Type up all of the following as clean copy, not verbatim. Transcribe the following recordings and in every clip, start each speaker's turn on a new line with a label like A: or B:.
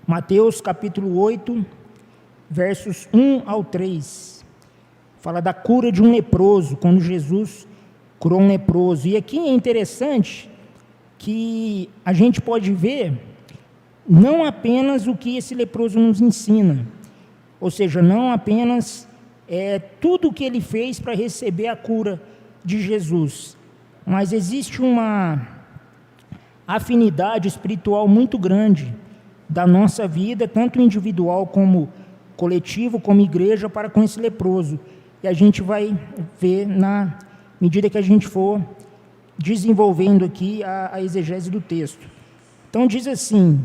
A: Mateus capítulo 8, versos 1 ao 3. Fala da cura de um leproso, quando Jesus curou um leproso. E aqui é interessante que a gente pode ver não apenas o que esse leproso nos ensina, ou seja, não apenas tudo o que ele fez para receber a cura de Jesus, mas existe uma afinidade espiritual muito grande da nossa vida, tanto individual como coletivo, como igreja, para com esse leproso. E a gente vai ver na medida que a gente for desenvolvendo aqui a exegese do texto. Então diz assim,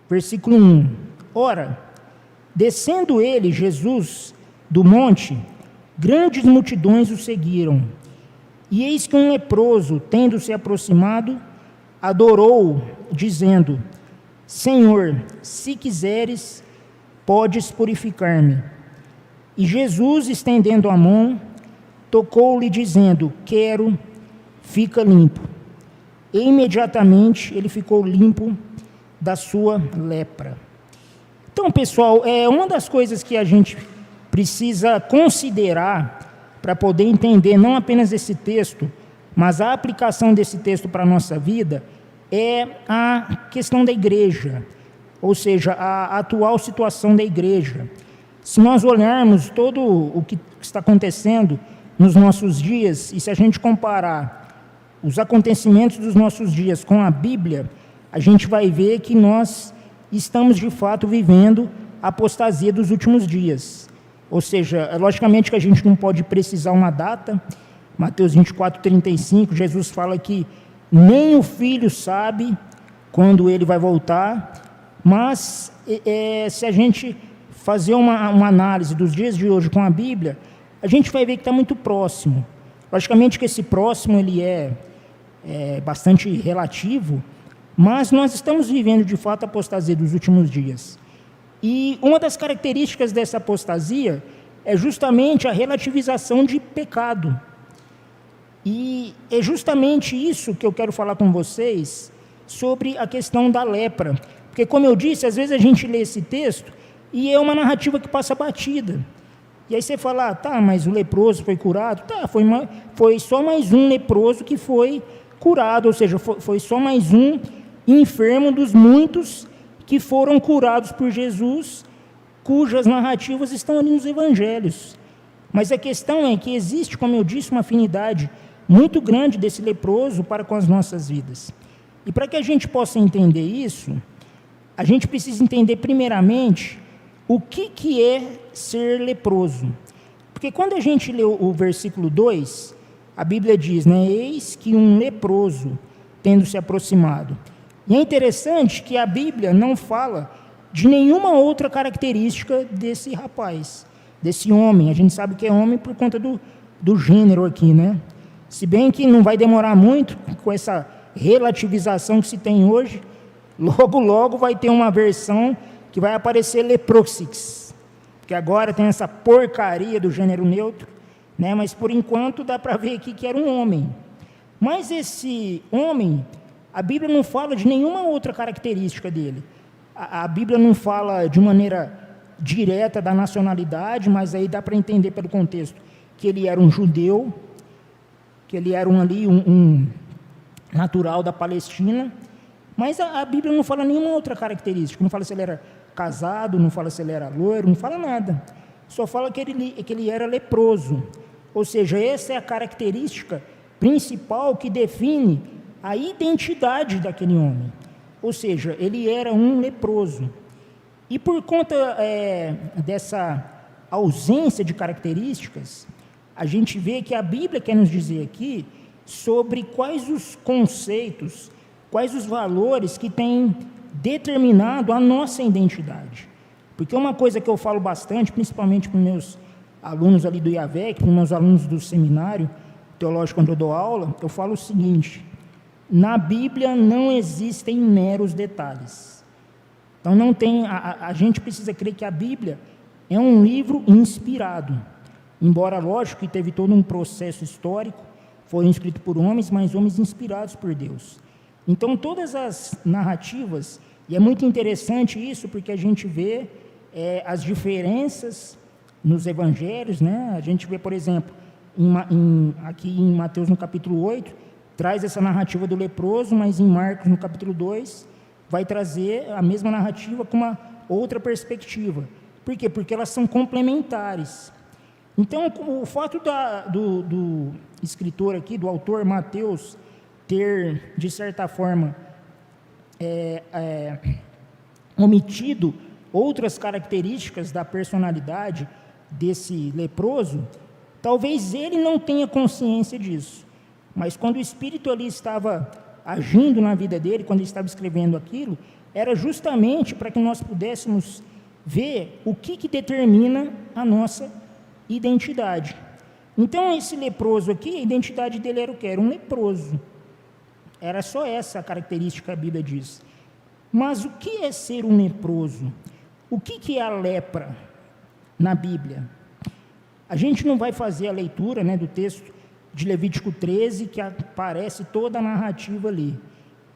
A: versículo 1: Ora, descendo ele, Jesus, do monte, grandes multidões o seguiram. E eis que um leproso, tendo se aproximado, adorou, dizendo: Senhor, se quiseres, podes purificar-me. E Jesus, estendendo a mão, tocou-lhe, dizendo: Quero, fica limpo. E imediatamente ele ficou limpo da sua lepra. Então, pessoal, uma das coisas que a gente precisa considerar para poder entender não apenas esse texto, mas a aplicação desse texto para a nossa vida, é a questão da igreja, ou seja, a atual situação da igreja. Se nós olharmos todo o que está acontecendo nos nossos dias, e se a gente comparar os acontecimentos dos nossos dias com a Bíblia, a gente vai ver que nós estamos de fato vivendo a apostasia dos últimos dias. Ou seja, logicamente que a gente não pode precisar uma data. Mateus 24:35, Jesus fala que nem o Filho sabe quando ele vai voltar, mas se a gente fazer uma análise dos dias de hoje com a Bíblia, a gente vai ver que está muito próximo. Logicamente que esse próximo ele é bastante relativo, mas nós estamos vivendo de fato a apostasia dos últimos dias. E uma das características dessa apostasia é justamente a relativização de pecado. E é justamente isso que eu quero falar com vocês sobre a questão da lepra. Porque, como eu disse, às vezes a gente lê esse texto e é uma narrativa que passa batida. E aí você fala, tá, mas o leproso foi curado? Tá, foi só mais um leproso que foi curado, ou seja, foi só mais um enfermo dos muitos que foram curados por Jesus, cujas narrativas estão ali nos evangelhos. Mas a questão é que existe, como eu disse, uma afinidade muito grande desse leproso para com as nossas vidas. E para que a gente possa entender isso, a gente precisa entender primeiramente o que é ser leproso. Porque quando a gente lê o versículo 2, a Bíblia diz, eis que um leproso, tendo se aproximado. E é interessante que a Bíblia não fala de nenhuma outra característica desse rapaz, desse homem. A gente sabe que é homem por conta do gênero aqui, Se bem que não vai demorar muito, com essa relativização que se tem hoje, logo vai ter uma versão que vai aparecer leprosix, porque agora tem essa porcaria do gênero neutro, mas por enquanto dá para ver aqui que era um homem. Mas esse homem, a Bíblia não fala de nenhuma outra característica dele. A Bíblia não fala de maneira direta da nacionalidade, mas aí dá para entender pelo contexto que ele era um judeu, que ele era um natural da Palestina, mas a Bíblia não fala nenhuma outra característica, não fala se ele era casado, não fala se ele era loiro, não fala nada, só fala que ele era leproso, ou seja, essa é a característica principal que define a identidade daquele homem, ou seja, ele era um leproso, e por conta dessa ausência de características, a gente vê que a Bíblia quer nos dizer aqui sobre quais os conceitos, quais os valores que têm determinado a nossa identidade. Porque uma coisa que eu falo bastante, principalmente para os meus alunos ali do IAVEC, para os meus alunos do seminário teológico onde eu dou aula, eu falo o seguinte: na Bíblia não existem meros detalhes. Então não tem, a gente precisa crer que a Bíblia é um livro inspirado. Embora, lógico, que teve todo um processo histórico, foram escritos por homens, mas homens inspirados por Deus. Então, todas as narrativas E é muito interessante isso, porque a gente vê as diferenças nos evangelhos, né? A gente vê, por exemplo, aqui em Mateus, no capítulo 8, traz essa narrativa do leproso, mas em Marcos, no capítulo 2, vai trazer a mesma narrativa com uma outra perspectiva. Por quê? Porque elas são complementares. Então, o fato do escritor aqui, do autor Mateus, ter, de certa forma, omitido outras características da personalidade desse leproso, talvez ele não tenha consciência disso, mas quando o Espírito ali estava agindo na vida dele, quando ele estava escrevendo aquilo, era justamente para que nós pudéssemos ver o que determina a nossa identidade. Então, esse leproso aqui, a identidade dele era o quê? Era um leproso. Era só essa a característica que a Bíblia diz. Mas o que é ser um leproso? O que é a lepra na Bíblia? A gente não vai fazer a leitura, né, do texto de Levítico 13, que aparece toda a narrativa ali.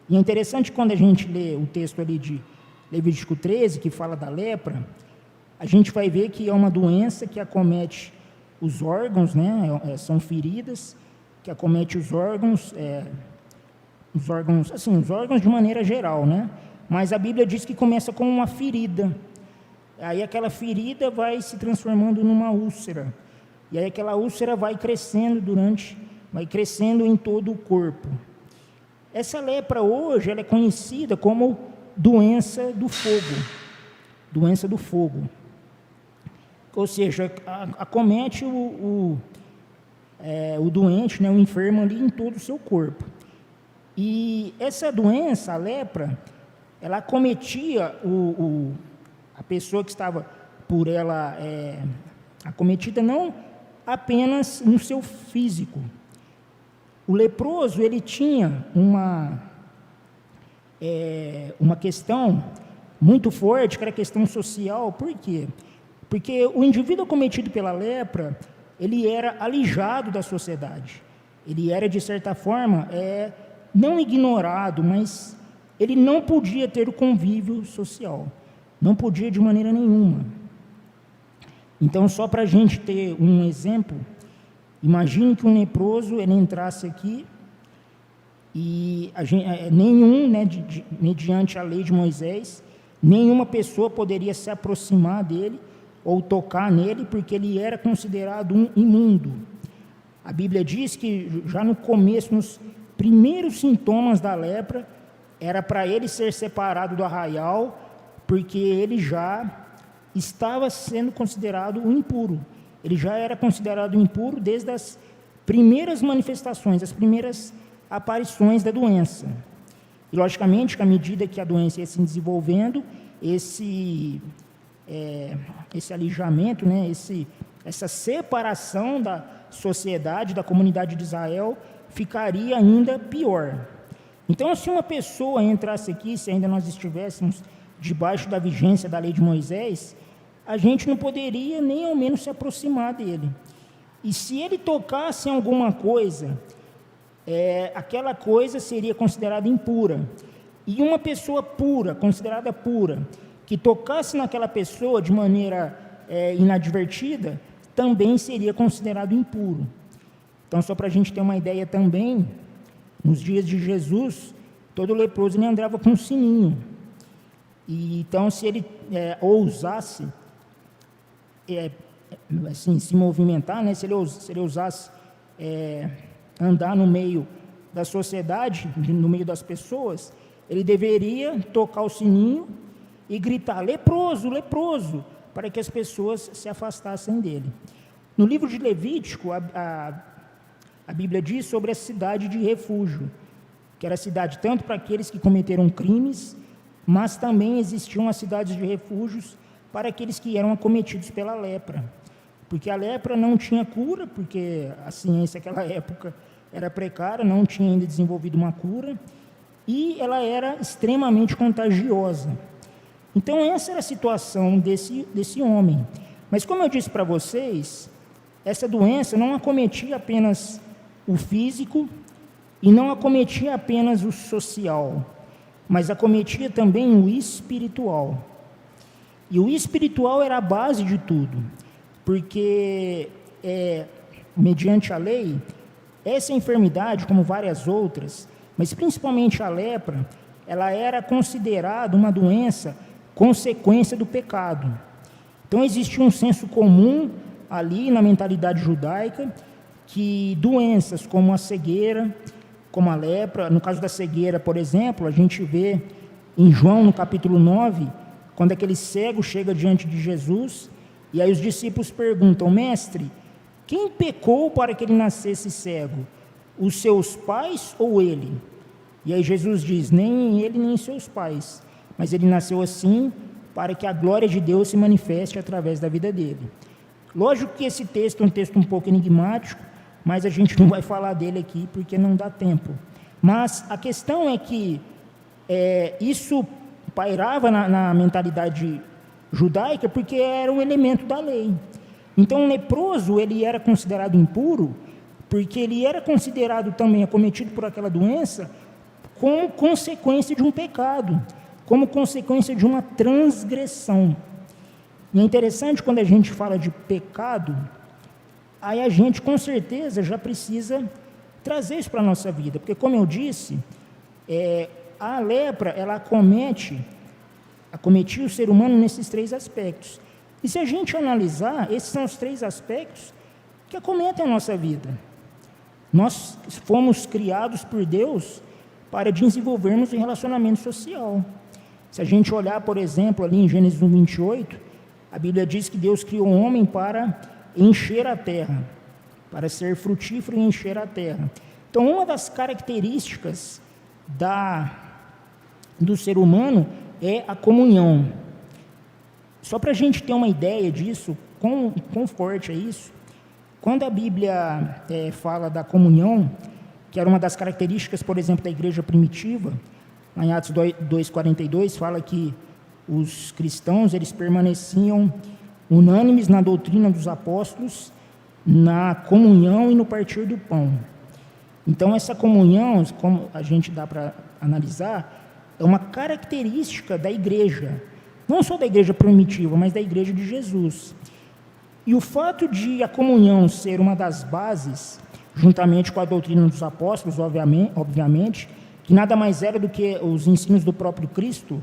A: E é interessante quando a gente lê o texto ali de Levítico 13, que fala da lepra, a gente vai ver que é uma doença que acomete os órgãos, né, são feridas que acomete os órgãos de maneira geral, né? Mas a Bíblia diz que começa com uma ferida. Aí aquela ferida vai se transformando numa úlcera. E aí aquela úlcera vai crescendo em todo o corpo. Essa lepra hoje, ela é conhecida como doença do fogo. Doença do fogo. Ou seja, acomete o doente, né, o enfermo ali em todo o seu corpo. E essa doença, a lepra, ela acometia a pessoa que estava por ela acometida não apenas no seu físico. O leproso, ele tinha uma questão muito forte, que era a questão social. Por quê? Porque o indivíduo acometido pela lepra, ele era alijado da sociedade. Ele era, de certa forma, não ignorado, mas ele não podia ter o convívio social. Não podia de maneira nenhuma. Então, só para a gente ter um exemplo, imagine que um leproso, ele entrasse aqui e mediante a lei de Moisés, nenhuma pessoa poderia se aproximar dele ou tocar nele, porque ele era considerado um imundo. A Bíblia diz que já no começo, nos primeiros sintomas da lepra, era para ele ser separado do arraial, porque ele já estava sendo considerado um impuro. Ele já era considerado impuro desde as primeiras manifestações, as primeiras aparições da doença. E, logicamente, que à medida que a doença ia se desenvolvendo, esse alijamento, né, essa separação da sociedade, da comunidade de Israel, ficaria ainda pior. Então, se uma pessoa entrasse aqui, se ainda nós estivéssemos debaixo da vigência da lei de Moisés, a gente não poderia nem ao menos se aproximar dele. E se ele tocasse em alguma coisa, aquela coisa seria considerada impura. E uma pessoa pura, considerada pura, que tocasse naquela pessoa de maneira inadvertida, também seria considerado impuro. Então, só para a gente ter uma ideia também, nos dias de Jesus, todo leproso ele andava com um sininho. E, então, se ele ousasse se movimentar, né, se ele ousasse andar no meio da sociedade, no meio das pessoas, ele deveria tocar o sininho e gritar: leproso, leproso, para que as pessoas se afastassem dele. No livro de Levítico, a Bíblia diz sobre a cidade de refúgio, que era cidade tanto para aqueles que cometeram crimes, mas também existiam as cidades de refúgios para aqueles que eram acometidos pela lepra. Porque a lepra não tinha cura, porque a ciência naquela época era precária, não tinha ainda desenvolvido uma cura, e ela era extremamente contagiosa. Então, essa era a situação desse homem. Mas, como eu disse para vocês, essa doença não acometia apenas o físico e não acometia apenas o social. mas acometia também o espiritual. E o espiritual era a base de tudo, porque, mediante a lei, essa enfermidade, como várias outras, mas principalmente a lepra, ela era considerada uma doença consequência do pecado. Então existia um senso comum ali na mentalidade judaica, que doenças como a cegueira, como a lepra, no caso da cegueira, por exemplo, a gente vê em João, no capítulo 9, quando aquele cego chega diante de Jesus, e aí os discípulos perguntam: mestre, quem pecou para que ele nascesse cego? Os seus pais ou ele? E aí Jesus diz: nem ele nem seus pais, mas ele nasceu assim para que a glória de Deus se manifeste através da vida dele. Lógico que esse texto é um texto um pouco enigmático, mas a gente não vai falar dele aqui porque não dá tempo. Mas a questão é que isso pairava na mentalidade judaica porque era um elemento da lei. Então o leproso, ele era considerado impuro porque ele era considerado também acometido por aquela doença como consequência de um pecado, como consequência de uma transgressão. E é interessante quando a gente fala de pecado, aí a gente com certeza já precisa trazer isso para a nossa vida, porque como eu disse, a lepra, ela acometia o ser humano nesses três aspectos. E se a gente analisar, esses são os três aspectos que acometem a nossa vida. Nós fomos criados por Deus para desenvolvermos um relacionamento social. Se a gente olhar, por exemplo, ali em Gênesis 1:28, a Bíblia diz que Deus criou o homem para encher a terra, para ser frutífero e encher a terra. Então, uma das características do ser humano é a comunhão. Só para a gente ter uma ideia disso, quão forte é isso, quando a Bíblia fala da comunhão, que era uma das características, por exemplo, da igreja primitiva, lá em Atos 2:42, fala que os cristãos, eles permaneciam unânimes na doutrina dos apóstolos, na comunhão e no partir do pão. Então, essa comunhão, como a gente dá para analisar, é uma característica da igreja, não só da igreja primitiva, mas da igreja de Jesus. E o fato de a comunhão ser uma das bases, juntamente com a doutrina dos apóstolos, obviamente, que nada mais era do que os ensinos do próprio Cristo,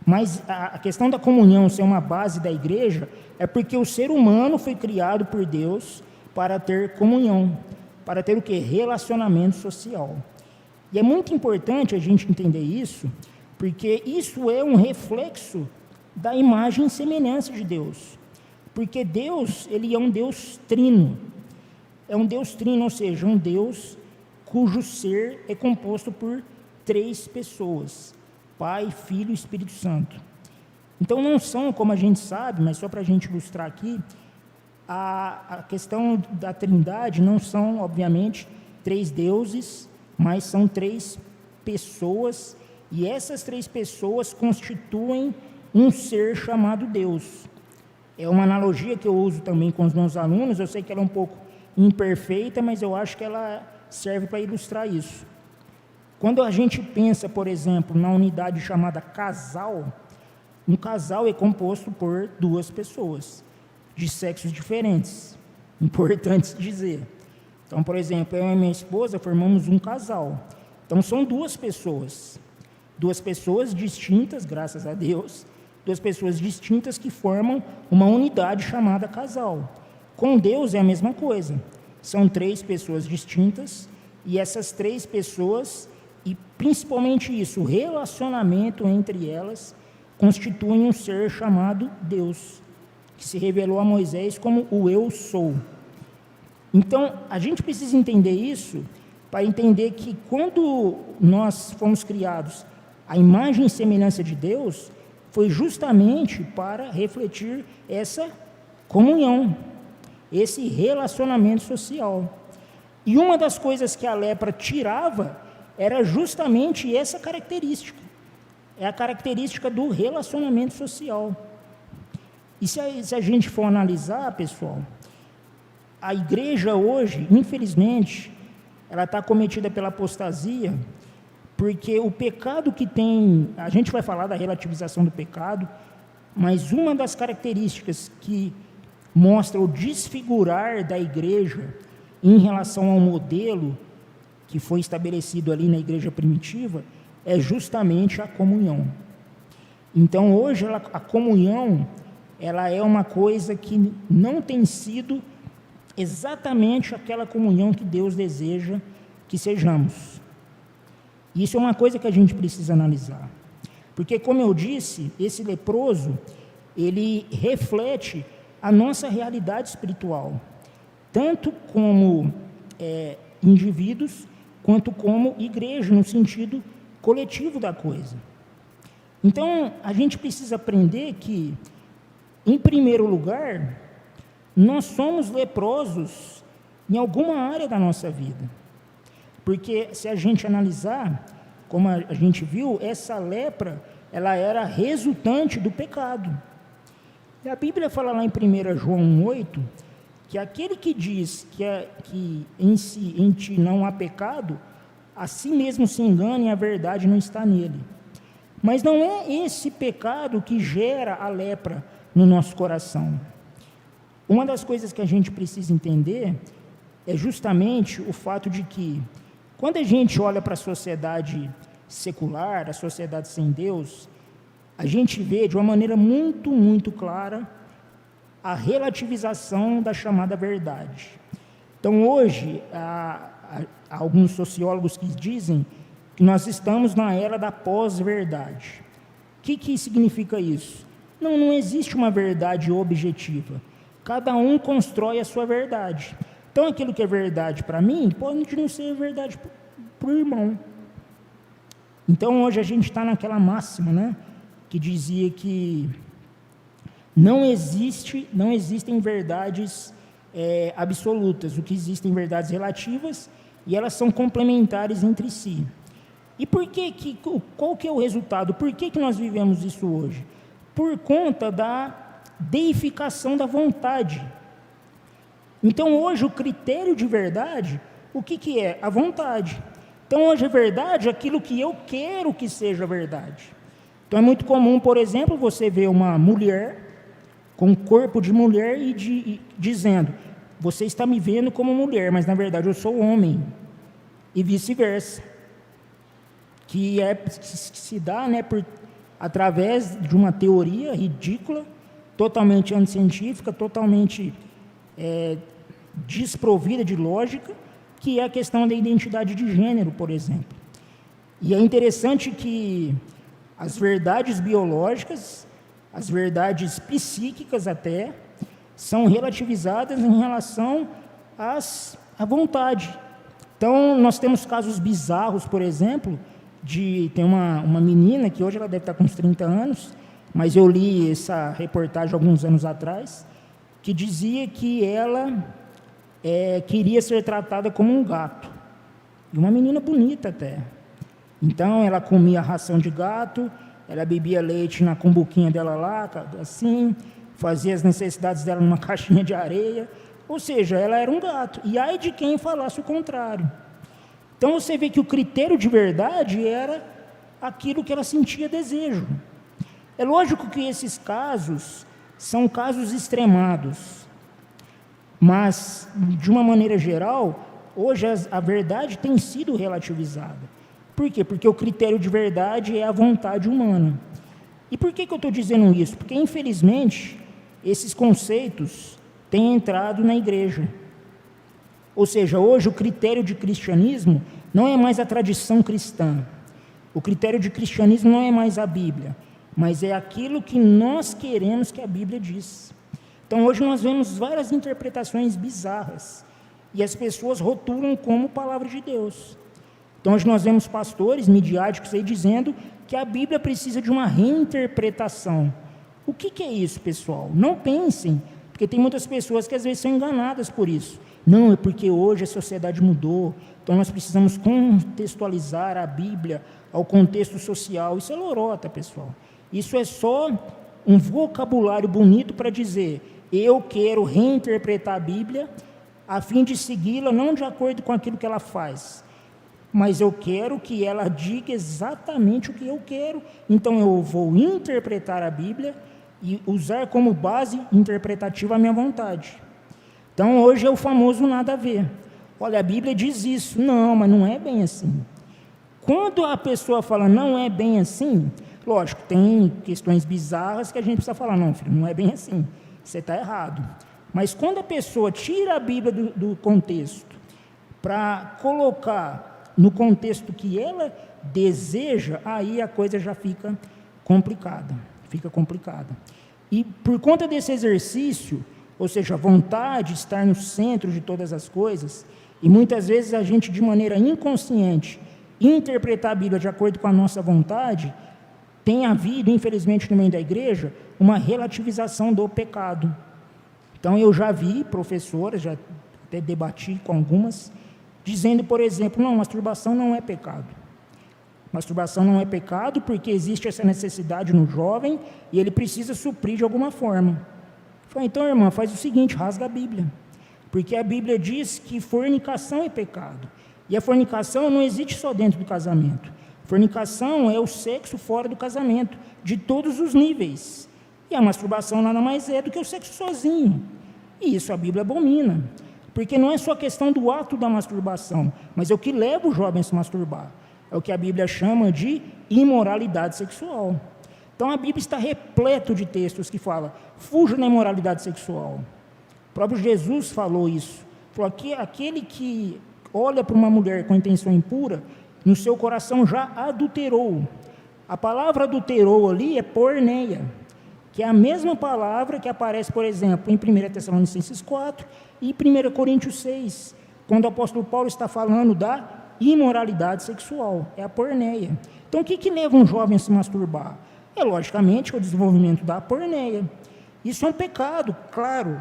A: mas a questão da comunhão ser uma base da igreja é porque o ser humano foi criado por Deus para ter comunhão, para ter o que? Relacionamento social. E é muito importante a gente entender isso, porque isso é um reflexo da imagem e semelhança de Deus. Porque Deus, ele é um Deus trino. É um Deus trino, ou seja, um Deus cujo ser é composto por três pessoas: Pai, Filho e Espírito Santo. Então não são, como a gente sabe, mas só para a gente ilustrar aqui, a questão da Trindade não são, obviamente, três deuses, mas são três pessoas, e essas três pessoas constituem um ser chamado Deus. É uma analogia que eu uso também com os meus alunos, eu sei que ela é um pouco imperfeita, mas eu acho que ela serve para ilustrar isso. Quando a gente pensa, por exemplo, na unidade chamada casal, um casal é composto por duas pessoas, de sexos diferentes, importante dizer. Então, por exemplo, eu e minha esposa formamos um casal. Então, são duas pessoas distintas, graças a Deus, duas pessoas distintas que formam uma unidade chamada casal. Com Deus é a mesma coisa. São três pessoas distintas, e essas três pessoas, e principalmente isso, o relacionamento entre elas, constituem um ser chamado Deus, que se revelou a Moisés como o Eu Sou. Então, a gente precisa entender isso para entender que quando nós fomos criados à imagem e semelhança de Deus, foi justamente para refletir essa comunhão, esse relacionamento social. E uma das coisas que a lepra tirava era justamente essa característica. É a característica do relacionamento social. E se a gente for analisar, pessoal, a igreja hoje, infelizmente, ela está acometida pela apostasia, Porque o pecado que tem, a gente vai falar da relativização do pecado, mas uma das características que mostra o desfigurar da igreja em relação ao modelo que foi estabelecido ali na igreja primitiva é justamente a comunhão. Então hoje a comunhão ela é uma coisa que não tem sido exatamente aquela comunhão que Deus deseja que sejamos. Isso é uma coisa que a gente precisa analisar. Porque, como eu disse, esse leproso, ele reflete a nossa realidade espiritual, tanto como indivíduos, quanto como igreja, no sentido coletivo da coisa. Então, a gente precisa aprender que, em primeiro lugar, nós somos leprosos em alguma área da nossa vida. Porque, se a gente analisar, como a gente viu, essa lepra, ela era resultante do pecado. E a Bíblia fala lá em 1 João 1,8, que aquele que diz que em ti não há pecado, a si mesmo se engana e a verdade não está nele. Mas não é esse pecado que gera a lepra no nosso coração. Uma das coisas que a gente precisa entender é justamente o fato de que, quando a gente olha para a sociedade secular, a sociedade sem Deus, a gente vê de uma maneira muito, muito clara a relativização da chamada verdade. Então, hoje, há alguns sociólogos que dizem que nós estamos na era da pós-verdade. O que significa isso? Não existe uma verdade objetiva. Cada um constrói a sua verdade. Então, aquilo que é verdade para mim, pode não ser verdade para o irmão. Então, hoje a gente está naquela máxima, né? Que dizia que não existem verdades absolutas, o que existem verdades relativas, e elas são complementares entre si. E qual que é o resultado? Por que nós vivemos isso hoje? Por conta da deificação da vontade. Então, hoje, o critério de verdade, o que é? A vontade. Então, hoje, a verdade é aquilo que eu quero que seja verdade. Então, é muito comum, por exemplo, você ver uma mulher com corpo de mulher e dizendo, você está me vendo como mulher, mas, na verdade, eu sou homem. E vice-versa. Que se dá, né, através de uma teoria ridícula, totalmente anticientífica, totalmente desprovida de lógica, que é a questão da identidade de gênero, por exemplo. E é interessante que as verdades biológicas, as verdades psíquicas até, são relativizadas em relação à vontade. Então, nós temos casos bizarros, por exemplo, tem uma menina que hoje ela deve estar com uns 30 anos, mas eu li essa reportagem alguns anos atrás, que dizia que ela queria ser tratada como um gato. E uma menina bonita até. Então, ela comia ração de gato, ela bebia leite na cumbuquinha dela lá, assim, fazia as necessidades dela numa caixinha de areia. Ou seja, ela era um gato. E ai de quem falasse o contrário. Então, você vê que o critério de verdade era aquilo que ela sentia desejo. É lógico que esses casos são casos extremados, mas, de uma maneira geral, hoje a verdade tem sido relativizada. Por quê? Porque o critério de verdade é a vontade humana. E por que eu estou dizendo isso? Porque, infelizmente, esses conceitos têm entrado na igreja. Ou seja, hoje o critério de cristianismo não é mais a tradição cristã. O critério de cristianismo não é mais a Bíblia, mas é aquilo que nós queremos que a Bíblia diz. Então, hoje nós vemos várias interpretações bizarras, e as pessoas rotulam como palavra de Deus. Então, hoje nós vemos pastores midiáticos aí dizendo que a Bíblia precisa de uma reinterpretação. O que é isso, pessoal? Não pensem, porque tem muitas pessoas que às vezes são enganadas por isso. Não, é porque hoje a sociedade mudou, então nós precisamos contextualizar a Bíblia ao contexto social. Isso é lorota, pessoal. Isso é só um vocabulário bonito para dizer, eu quero reinterpretar a Bíblia a fim de segui-la não de acordo com aquilo que ela faz, mas eu quero que ela diga exatamente o que eu quero, então eu vou interpretar a Bíblia e usar como base interpretativa a minha vontade. Então hoje é o famoso nada a ver. Olha, a Bíblia diz isso. Não, mas não é bem assim. Quando a pessoa fala não é bem assim, lógico, tem questões bizarras que a gente precisa falar, não, filho, não é bem assim, você está errado. Mas quando a pessoa tira a Bíblia do contexto para colocar no contexto que ela deseja, aí a coisa já fica complicada. E por conta desse exercício, ou seja, a vontade de estar no centro de todas as coisas, e muitas vezes a gente, de maneira inconsciente, interpretar a Bíblia de acordo com a nossa vontade, tem havido, infelizmente, no meio da igreja, uma relativização do pecado. Então, eu já vi professoras, já até debati com algumas, dizendo, por exemplo, não, masturbação não é pecado. Masturbação não é pecado porque existe essa necessidade no jovem e ele precisa suprir de alguma forma. Eu falei, então, irmã, faz o seguinte, rasga a Bíblia. Porque a Bíblia diz que fornicação é pecado. E a fornicação não existe só dentro do casamento. Fornicação é o sexo fora do casamento, de todos os níveis. E a masturbação nada mais é do que o sexo sozinho. E isso a Bíblia abomina. Porque não é só a questão do ato da masturbação, mas é o que leva o jovem a se masturbar. É o que a Bíblia chama de imoralidade sexual. Então a Bíblia está repleta de textos que falam, fuja da imoralidade sexual. O próprio Jesus falou isso. Falou que aquele que olha para uma mulher com intenção impura, no seu coração já adulterou. A palavra adulterou ali é porneia, que é a mesma palavra que aparece, por exemplo, em 1 Tessalonicenses 4 e 1 Coríntios 6, quando o apóstolo Paulo está falando da imoralidade sexual, é a porneia. Então, o que leva um jovem a se masturbar? É, logicamente, o desenvolvimento da porneia. Isso é um pecado, claro,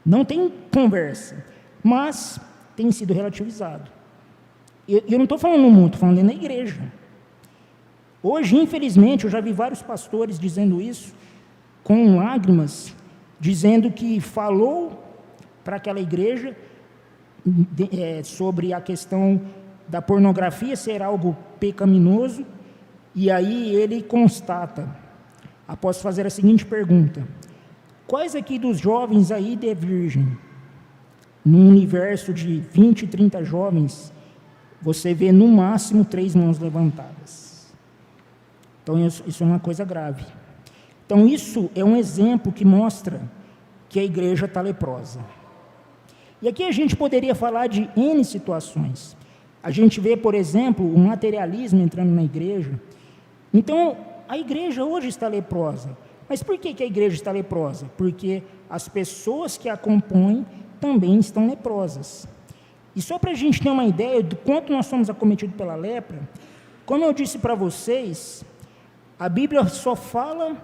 A: não tem conversa, mas tem sido relativizado. Eu não estou falando no mundo, estou falando dentro da igreja. Hoje, infelizmente, eu já vi vários pastores dizendo isso, com lágrimas, dizendo que falou para aquela igreja sobre a questão da pornografia ser algo pecaminoso, e aí ele constata, após fazer a seguinte pergunta, quais aqui dos jovens aí de virgem, num universo de 20, 30 jovens, você vê no máximo 3 mãos levantadas. Então isso é uma coisa grave. Então isso é um exemplo que mostra que a igreja está leprosa. E aqui a gente poderia falar de N situações. A gente vê, por exemplo, o materialismo entrando na igreja. Então, a igreja hoje está leprosa. Mas por que a igreja está leprosa? Porque as pessoas que a compõem também estão leprosas. E só para a gente ter uma ideia do quanto nós somos acometidos pela lepra, como eu disse para vocês, a Bíblia só fala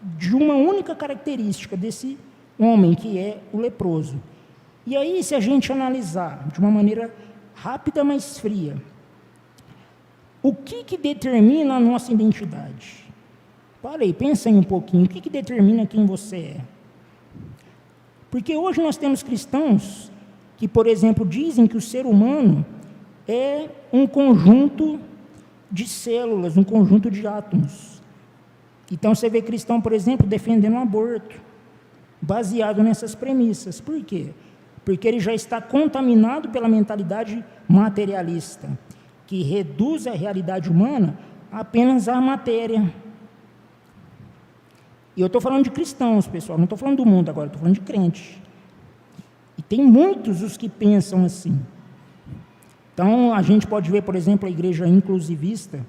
A: de uma única característica desse homem, que é o leproso. E aí, se a gente analisar de uma maneira rápida, mas fria, o que determina a nossa identidade? Para aí, pensa aí um pouquinho, o que determina quem você é? Porque hoje nós temos cristãos que, por exemplo, dizem que o ser humano é um conjunto de células, um conjunto de átomos. Então você vê cristão, por exemplo, defendendo o aborto, baseado nessas premissas. Por quê? Porque ele já está contaminado pela mentalidade materialista, que reduz a realidade humana apenas à matéria. E eu estou falando de cristãos, pessoal, não estou falando do mundo agora, estou falando de crente. E tem muitos os que pensam assim. Então, a gente pode ver, por exemplo, a igreja inclusivista,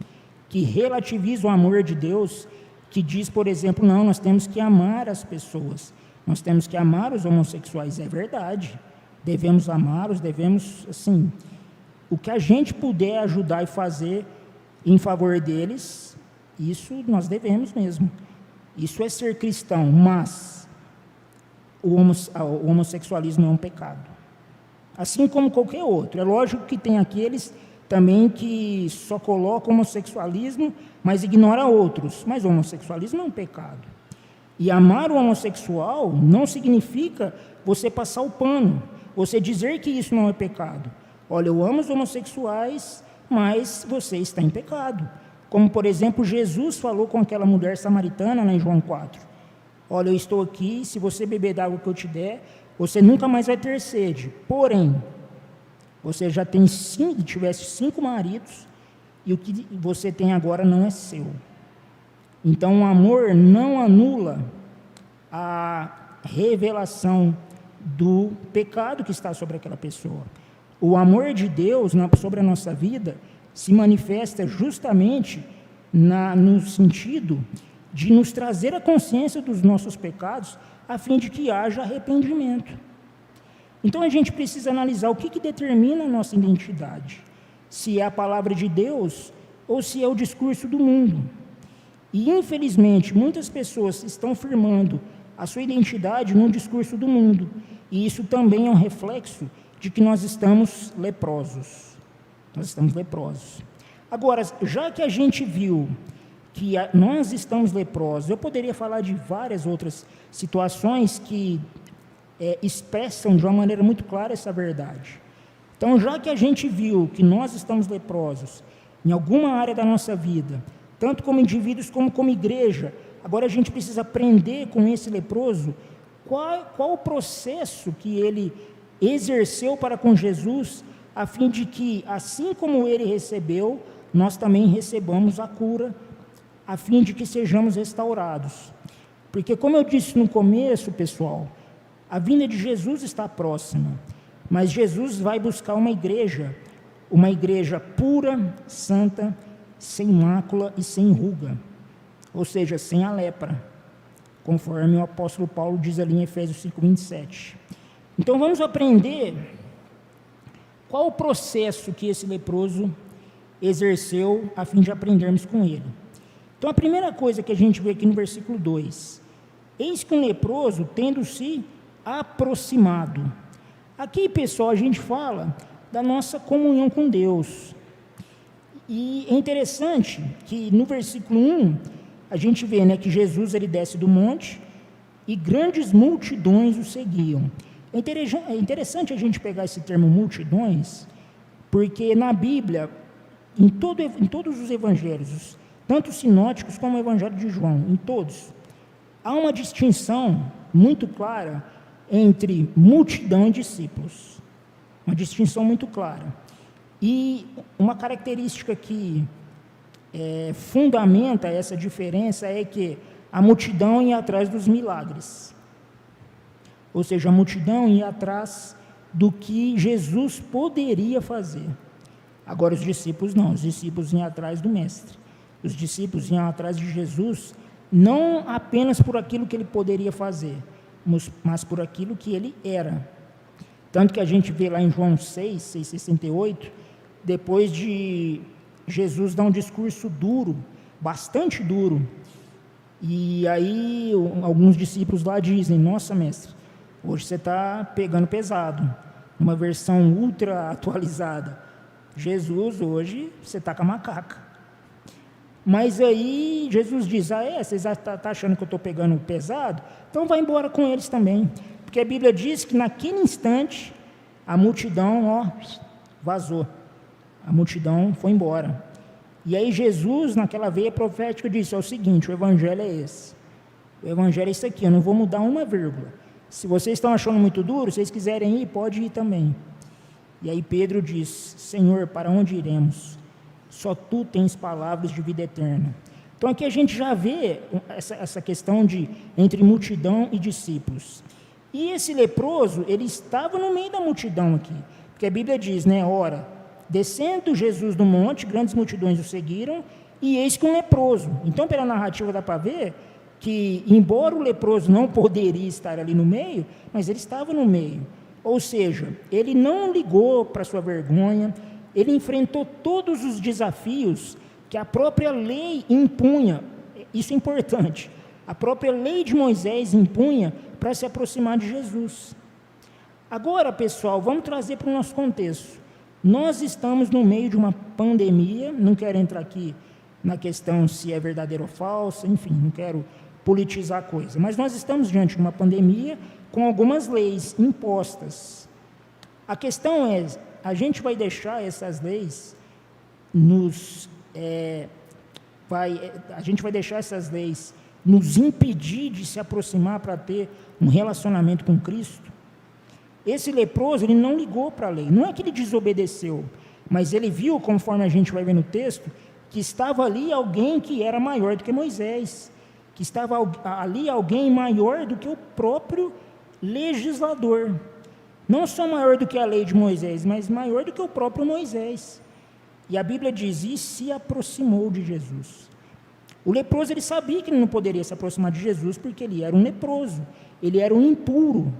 A: que relativiza o amor de Deus, que diz, por exemplo, não, nós temos que amar as pessoas, nós temos que amar os homossexuais. É verdade, devemos amá-los, devemos, assim, o que a gente puder ajudar e fazer em favor deles, isso nós devemos mesmo. Isso é ser cristão, mas o homossexualismo é um pecado. Assim como qualquer outro. É lógico que tem aqueles também que só colocam o homossexualismo, mas ignora outros. Mas o homossexualismo é um pecado. E amar o homossexual não significa você passar o pano, você dizer que isso não é pecado. olha, eu amo os homossexuais, mas você está em pecado. Como, por exemplo, Jesus falou com aquela mulher samaritana, lá em João 4. Olha, eu estou aqui, se você beber da água que eu te der, você nunca mais vai ter sede. Porém, você já tem tivesse 5 maridos, e o que você tem agora não é seu. Então, o amor não anula a revelação do pecado que está sobre aquela pessoa. O amor de Deus sobre a nossa vida se manifesta justamente no sentido de nos trazer a consciência dos nossos pecados, a fim de que haja arrependimento. Então, a gente precisa analisar o que determina a nossa identidade, se é a palavra de Deus ou se é o discurso do mundo. E, infelizmente, muitas pessoas estão firmando a sua identidade no discurso do mundo, e isso também é um reflexo de que nós estamos leprosos. Nós estamos leprosos. Agora, já que a gente viu que nós estamos leprosos, eu poderia falar de várias outras situações que expressam de uma maneira muito clara essa verdade. Então, já que a gente viu que nós estamos leprosos em alguma área da nossa vida, tanto como indivíduos como igreja, agora a gente precisa aprender com esse leproso qual o processo que ele exerceu para com Jesus, a fim de que, assim como ele recebeu, nós também recebamos a cura, a fim de que sejamos restaurados. Porque, como eu disse no começo, pessoal, a vinda de Jesus está próxima, mas Jesus vai buscar uma igreja pura, santa, sem mácula e sem ruga, ou seja, sem a lepra, conforme o apóstolo Paulo diz ali em Efésios 5:27. Então, vamos aprender qual o processo que esse leproso exerceu, a fim de aprendermos com ele. Então, a primeira coisa que a gente vê aqui no versículo 2, eis que um leproso, tendo-se aproximado. Aqui, pessoal, a gente fala da nossa comunhão com Deus. E é interessante que no versículo 1, a gente vê, né, que Jesus ele desce do monte e grandes multidões o seguiam. É interessante a gente pegar esse termo multidões, porque na Bíblia, em todos os evangelhos, tanto os sinóticos como o evangelho de João, em todos, há uma distinção muito clara entre multidão e discípulos. Uma distinção muito clara. E uma característica que fundamenta essa diferença é que a multidão ia atrás dos milagres. Ou seja, a multidão ia atrás do que Jesus poderia fazer. Agora, os discípulos não, os discípulos iam atrás do Mestre. Os discípulos iam atrás de Jesus, não apenas por aquilo que ele poderia fazer, mas por aquilo que ele era. Tanto que a gente vê lá em João 6:68, depois de Jesus dar um discurso duro, bastante duro, e aí alguns discípulos lá dizem: nossa, mestre, hoje você está pegando pesado, uma versão ultra atualizada. Jesus, hoje você está com a macaca. Mas aí Jesus diz: vocês estão achando que eu estou pegando pesado? Então vai embora com eles também. Porque a Bíblia diz que naquele instante a multidão vazou. A multidão foi embora. E aí Jesus, naquela veia profética, disse: é o seguinte, o evangelho é esse. O evangelho é isso aqui, eu não vou mudar uma vírgula. Se vocês estão achando muito duro, se vocês quiserem ir, pode ir também. E aí Pedro diz: Senhor, para onde iremos? Só tu tens palavras de vida eterna. Então aqui a gente já vê essa questão entre multidão e discípulos. E esse leproso, ele estava no meio da multidão aqui, porque a Bíblia diz, né, ora, descendo Jesus do monte, grandes multidões o seguiram, e eis que um leproso. Então, pela narrativa dá para ver que, embora o leproso não poderia estar ali no meio, mas ele estava no meio. Ou seja, ele não ligou para a sua vergonha, ele enfrentou todos os desafios que a própria lei impunha. Isso é importante. A própria lei de Moisés impunha para se aproximar de Jesus. Agora, pessoal, vamos trazer para o nosso contexto. Nós estamos no meio de uma pandemia, não quero entrar aqui na questão se é verdadeira ou falsa, enfim, não quero politizar a coisa, mas nós estamos diante de uma pandemia com algumas leis impostas. A questão é, a gente vai deixar essas leis nos impedir de se aproximar para ter um relacionamento com Cristo? Esse leproso, ele não ligou para a lei, não é que ele desobedeceu, mas ele viu, conforme a gente vai ver no texto, que estava ali alguém que era maior do que Moisés, que estava ali alguém maior do que o próprio legislador, não só maior do que a lei de Moisés, mas maior do que o próprio Moisés. E a Bíblia diz, e se aproximou de Jesus. O leproso, ele sabia que ele não poderia se aproximar de Jesus, porque ele era um leproso, ele era um impuro,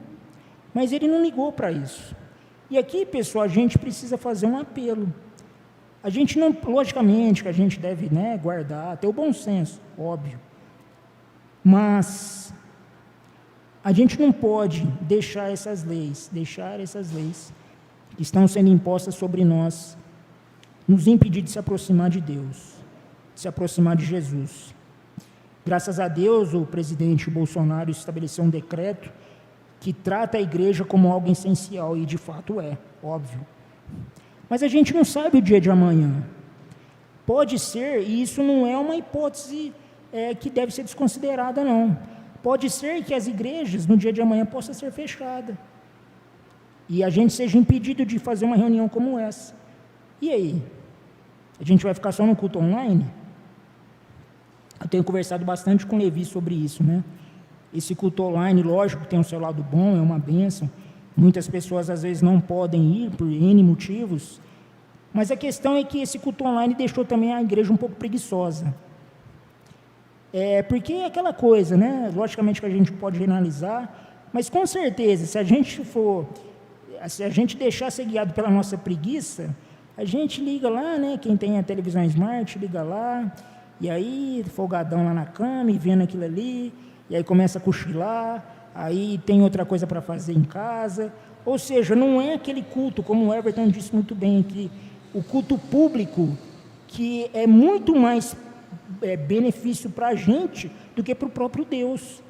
A: mas ele não ligou para isso. E aqui, pessoal, a gente precisa fazer um apelo. A gente não, logicamente, que a gente deve, guardar, ter o bom senso, óbvio, mas a gente não pode deixar essas leis que estão sendo impostas sobre nós, nos impedir de se aproximar de Deus, de se aproximar de Jesus. Graças a Deus, o presidente Bolsonaro estabeleceu um decreto que trata a igreja como algo essencial, e de fato é, óbvio. Mas a gente não sabe o dia de amanhã. Pode ser, e isso não é uma hipótese que deve ser desconsiderada, não. Pode ser que as igrejas, no dia de amanhã, possam ser fechadas. E a gente seja impedido de fazer uma reunião como essa. E aí? A gente vai ficar só no culto online? Eu tenho conversado bastante com o Levi sobre isso, Esse culto online, lógico, tem um seu lado bom, é uma bênção. Muitas pessoas, às vezes, não podem ir por N motivos. Mas a questão é que esse culto online deixou também a igreja um pouco preguiçosa. Porque é aquela coisa, Logicamente que a gente pode analisar, mas com certeza, se a gente deixar ser guiado pela nossa preguiça, a gente liga lá, quem tem a televisão smart, liga lá, e aí, folgadão lá na cama, e vendo aquilo ali, e aí começa a cochilar, aí tem outra coisa para fazer em casa, ou seja, não é aquele culto, como o Everton disse muito bem aqui, o culto público, que é muito mais benefício para a gente do que para o próprio Deus.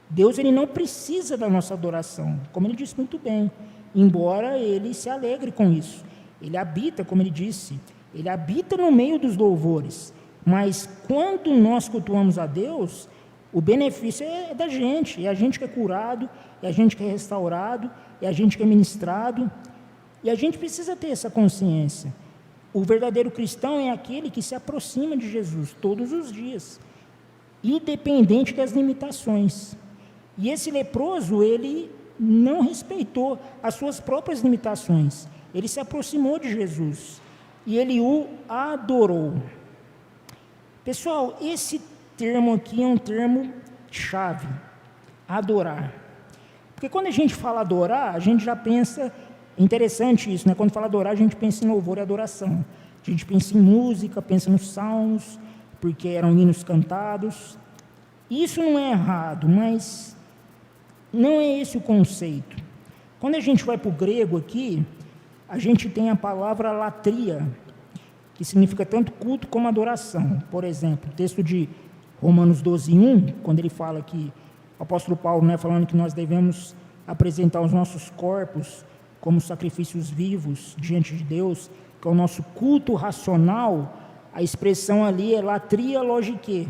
A: Deus, ele não precisa da nossa adoração, como ele disse muito bem, embora ele se alegre com isso. Ele habita, como ele disse, ele habita no meio dos louvores, mas quando nós cultuamos a Deus, o benefício é da gente, é a gente que é curado, é a gente que é restaurado, é a gente que é ministrado, e a gente precisa ter essa consciência. O verdadeiro cristão é aquele que se aproxima de Jesus todos os dias, independente das limitações. E esse leproso, ele não respeitou as suas próprias limitações, ele se aproximou de Jesus, e ele o adorou. Pessoal, esse termo aqui é um termo chave, adorar. Porque quando a gente fala adorar, a gente já pensa, é interessante isso, quando fala adorar, a gente pensa em louvor e adoração. A gente pensa em música, pensa nos salmos, porque eram hinos cantados. Isso não é errado, mas não é esse o conceito. Quando a gente vai para o grego aqui, a gente tem a palavra latria, que significa tanto culto como adoração. Por exemplo, o texto de Romanos 12:1, quando ele fala que o apóstolo Paulo, falando que nós devemos apresentar os nossos corpos como sacrifícios vivos diante de Deus, que é o nosso culto racional, a expressão ali é latria logique.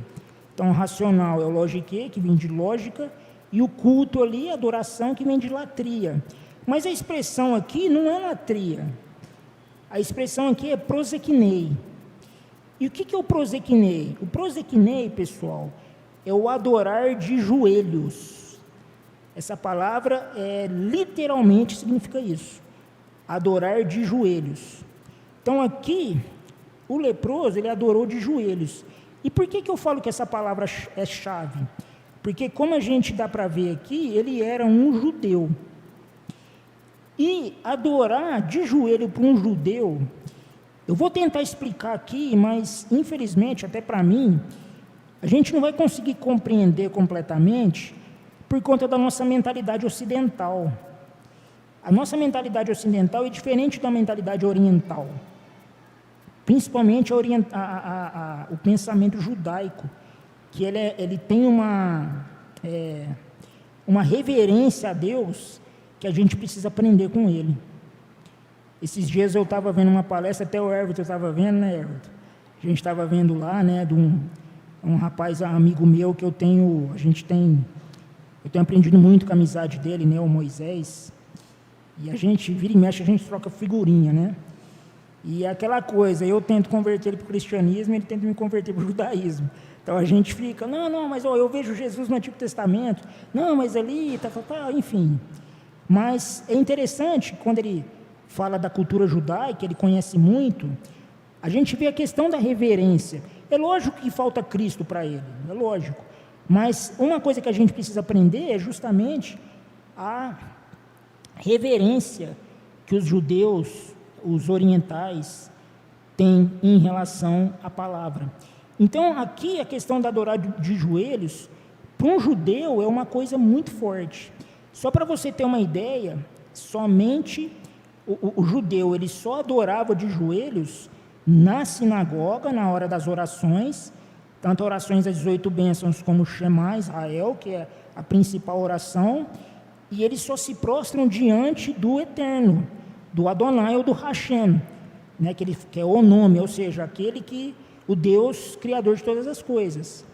A: Então, racional é o logique, que vem de lógica, e o culto ali é adoração, que vem de latria. Mas a expressão aqui não é latria, a expressão aqui é prosequinei. E o que é o prosequinei? O prosequinei, pessoal, é o adorar de joelhos. Essa palavra literalmente significa isso, adorar de joelhos. Então aqui, o leproso, ele adorou de joelhos. E por que eu falo que essa palavra é chave? Porque como a gente dá para ver aqui, ele era um judeu. E adorar de joelho para um judeu, eu vou tentar explicar aqui, mas infelizmente, até para mim, a gente não vai conseguir compreender completamente por conta da nossa mentalidade ocidental. A nossa mentalidade ocidental é diferente da mentalidade oriental, principalmente o pensamento judaico, que ele tem uma reverência a Deus que a gente precisa aprender com ele. Esses dias eu estava vendo uma palestra, até o Everton estava vendo, né, Everton? A gente estava vendo lá, né, de um rapaz, amigo meu, que eu tenho aprendido muito com a amizade dele, né, o Moisés, e a gente, vira e mexe, a gente troca figurinha, né? E é aquela coisa, eu tento converter ele para o cristianismo, ele tenta me converter para o judaísmo. Então a gente fica, não, mas eu vejo Jesus no Antigo Testamento, não, mas ali, enfim. Mas é interessante, quando ele fala da cultura judaica, ele conhece muito, a gente vê a questão da reverência. É lógico que falta Cristo para ele, é lógico. Mas uma coisa que a gente precisa aprender é justamente a reverência que os judeus, os orientais, têm em relação à palavra. Então, aqui a questão da adorar de joelhos, para um judeu é uma coisa muito forte. Só para você ter uma ideia, somente o judeu, ele só adorava de joelhos na sinagoga, na hora das orações, tanto orações das 18 bênçãos como Shema Israel, que é a principal oração, e eles só se prostram diante do Eterno, do Adonai ou do Hashem, né, que é o nome, ou seja, o Deus criador de todas as coisas.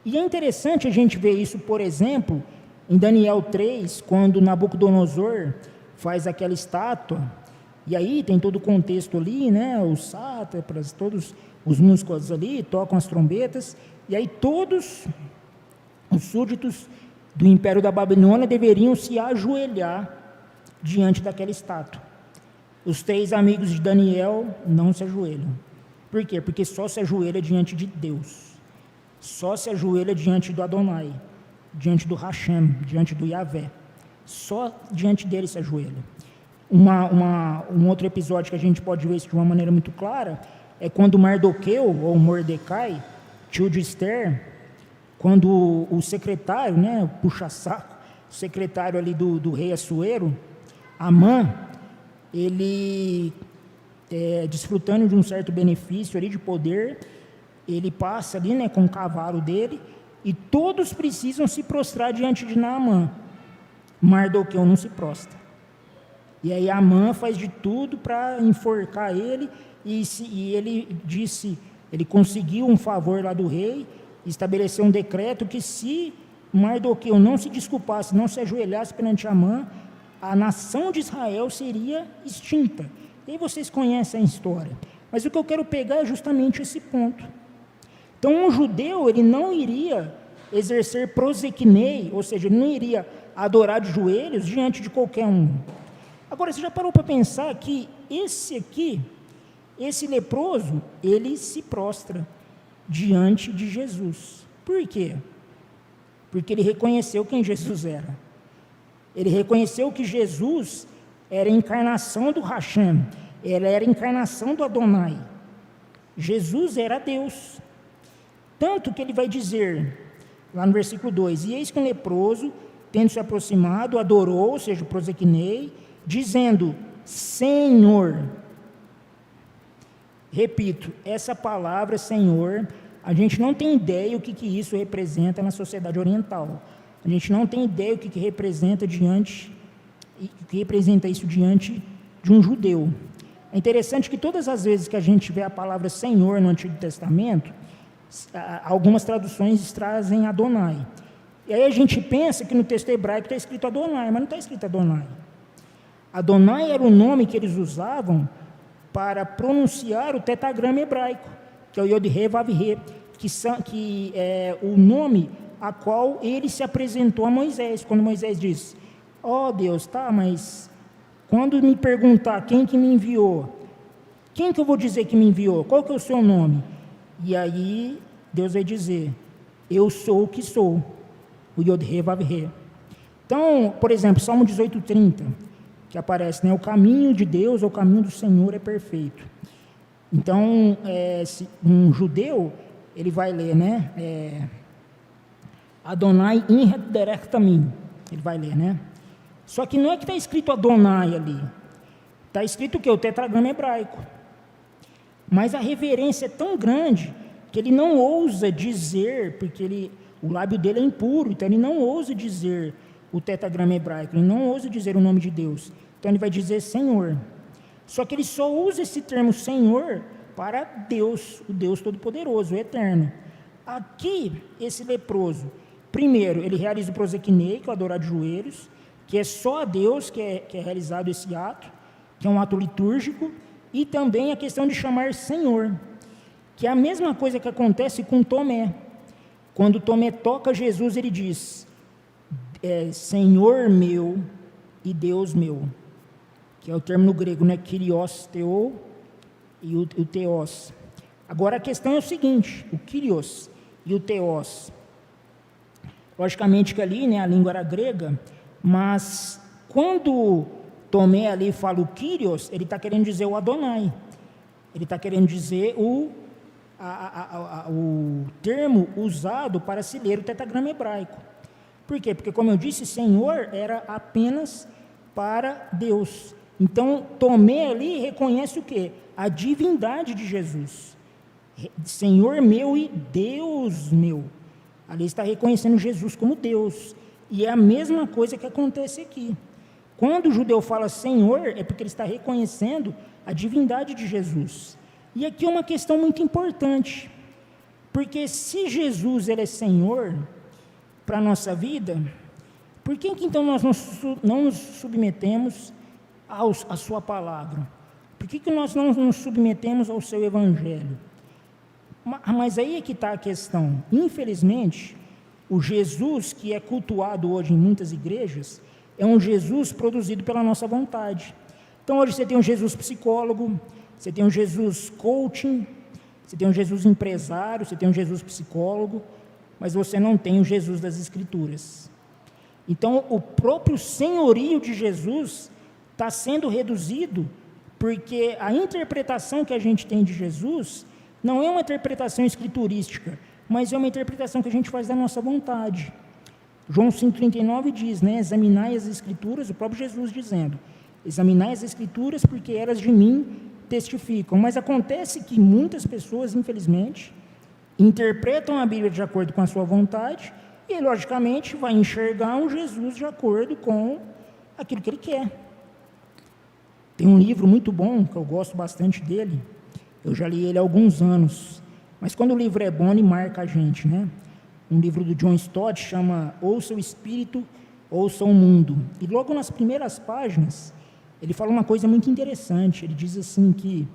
A: E é interessante a gente ver isso, por exemplo, em Daniel 3, quando Nabucodonosor faz aquela estátua, e aí tem todo o contexto ali, né, os sátrapas, todos os músicos ali, tocam as trombetas, e aí todos os súditos do Império da Babilônia deveriam se ajoelhar diante daquela estátua. Os 3 amigos de Daniel não se ajoelham. Por quê? Porque só se ajoelha diante de Deus. Só se ajoelha diante do Adonai, diante do Hashem, diante do Yahvé. Só diante dele se ajoelha. Um outro episódio que a gente pode ver isso de uma maneira muito clara é quando Mardoqueu, ou Mordecai, tio de Esther, quando o secretário, né, o puxa-saco, o secretário ali do rei Assuero, Amã, ele, desfrutando de um certo benefício ali de poder, ele passa ali, né, com o cavalo dele, e todos precisam se prostrar diante de Naamã. Mardoqueu não se prostra. E aí Amã faz de tudo para enforcar ele, e ele conseguiu um favor lá do rei, estabeleceu um decreto que se Mardoqueu não se desculpasse, não se ajoelhasse perante Amã, a nação de Israel seria extinta. E aí vocês conhecem a história. Mas o que eu quero pegar é justamente esse ponto. Então, um judeu, ele não iria exercer prosequinei, ou seja, ele não iria adorar de joelhos diante de qualquer um. Agora, você já parou para pensar que esse leproso, ele se prostra diante de Jesus. Por quê? Porque ele reconheceu quem Jesus era. Ele reconheceu que Jesus era a encarnação do Hashem, ele era a encarnação do Adonai. Jesus era Deus. Tanto que ele vai dizer, lá no versículo 2, e eis que um leproso, tendo se aproximado, adorou, ou seja, prosequinei, dizendo, Senhor. Repito, essa palavra Senhor, a gente não tem ideia o que isso representa na sociedade oriental. A gente não tem ideia o que representa isso diante de um judeu. É interessante que todas as vezes que a gente vê a palavra Senhor no Antigo Testamento, algumas traduções trazem Adonai. E aí a gente pensa que no texto hebraico está escrito Adonai, mas não está escrito Adonai. Adonai era o nome que eles usavam para pronunciar o tetragrama hebraico, que é o Yod-He Vav-He, que é o nome a qual ele se apresentou a Moisés, quando Moisés disse, Deus, mas quando me perguntar quem que me enviou, quem que eu vou dizer que me enviou? Qual que é o seu nome? E aí Deus vai dizer, eu sou o que sou, o Yod-He Vav-He. Então, por exemplo, Salmo 18:30, que aparece, né, o caminho de Deus, ou o caminho do Senhor é perfeito. Então, um judeu, ele vai ler, né, Adonai in derech tamim, ele vai ler, né? Só que não é que está escrito Adonai ali, está escrito o quê? O tetragrama hebraico. Mas a reverência é tão grande que ele não ousa dizer, porque o lábio dele é impuro, então ele não ousa dizer o tetragrama hebraico, ele não ousa dizer o nome de Deus. Então ele vai dizer Senhor. Só que ele só usa esse termo Senhor para Deus, o Deus Todo-Poderoso, o Eterno. Aqui, esse leproso, primeiro, ele realiza o prosequinei, que é o adorar de joelhos, que é só a Deus que é realizado esse ato, que é um ato litúrgico, e também a questão de chamar Senhor, que é a mesma coisa que acontece com Tomé. Quando Tomé toca Jesus, ele diz, Senhor meu e Deus meu, que é o termo no grego, né? Kyrios, Theou, e o Theos. Agora a questão é o seguinte, o Kyrios e o Theos, logicamente que ali, né, a língua era grega, mas quando Tomé ali fala o Kyrios, ele está querendo dizer o Adonai, ele está querendo dizer o termo usado para se ler o tetragrama hebraico. Por quê? Porque, como eu disse, Senhor era apenas para Deus. Então, Tomé ali reconhece o quê? A divindade de Jesus. Senhor meu e Deus meu. Ali está reconhecendo Jesus como Deus. E é a mesma coisa que acontece aqui. Quando o judeu fala Senhor, é porque ele está reconhecendo a divindade de Jesus. E aqui é uma questão muito importante, porque se Jesus ele é Senhor para a nossa vida, por que então nós não nos submetemos à sua palavra? Por que nós não nos submetemos ao seu evangelho? Mas aí é que está a questão. Infelizmente, o Jesus que é cultuado hoje em muitas igrejas é um Jesus produzido pela nossa vontade. Então hoje você tem um Jesus psicólogo, você tem um Jesus coaching, você tem um Jesus empresário, você tem um Jesus psicólogo, mas você não tem o Jesus das Escrituras. Então, o próprio senhorio de Jesus está sendo reduzido, porque a interpretação que a gente tem de Jesus não é uma interpretação escriturística, mas é uma interpretação que a gente faz da nossa vontade. João 5,39 diz, né, examinai as Escrituras, o próprio Jesus dizendo, examinai as Escrituras porque elas de mim testificam. Mas acontece que muitas pessoas, infelizmente, interpretam a Bíblia de acordo com a sua vontade e, logicamente, vai enxergar um Jesus de acordo com aquilo que ele quer. Tem um livro muito bom, que eu gosto bastante dele, eu já li ele há alguns anos, mas quando o livro é bom, ele marca a gente, né? Um livro do John Stott chama Ouça o Espírito, Ouça o Mundo. E logo nas primeiras páginas, ele fala uma coisa muito interessante. Ele diz assim que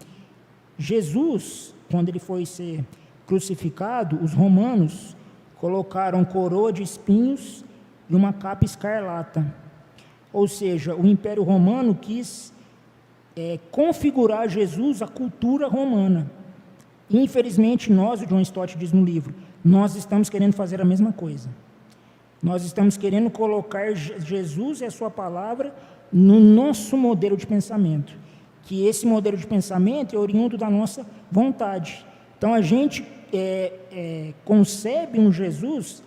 A: Jesus, quando ele foi ser crucificado, os romanos colocaram coroa de espinhos e uma capa escarlata. Ou seja, o Império Romano quis configurar Jesus à cultura romana. Infelizmente, nós, o John Stott diz no livro, nós estamos querendo fazer a mesma coisa. Nós estamos querendo colocar Jesus e a sua palavra no nosso modelo de pensamento, que esse modelo de pensamento é oriundo da nossa vontade. Então a gente concebe um Jesus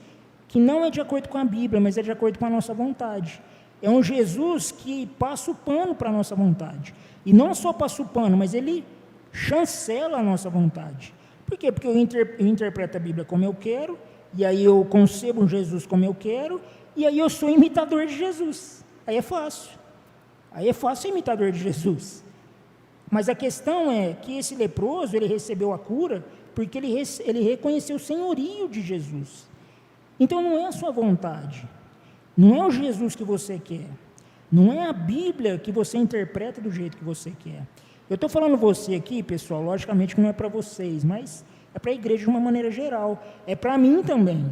A: que não é de acordo com a Bíblia, mas é de acordo com a nossa vontade. É um Jesus que passa o pano para a nossa vontade, e não só passa o pano, mas ele chancela a nossa vontade. Por quê? Porque eu interpreto a Bíblia como eu quero, e aí eu concebo um Jesus como eu quero, e aí eu sou imitador de Jesus. Aí é fácil ser imitador de Jesus. Mas a questão é que esse leproso, ele recebeu a cura, porque ele reconheceu o senhorio de Jesus. Então não é a sua vontade, não é o Jesus que você quer, não é a Bíblia que você interpreta do jeito que você quer. Eu estou falando você aqui, pessoal, logicamente que não é para vocês, mas é para a igreja de uma maneira geral, é para mim também,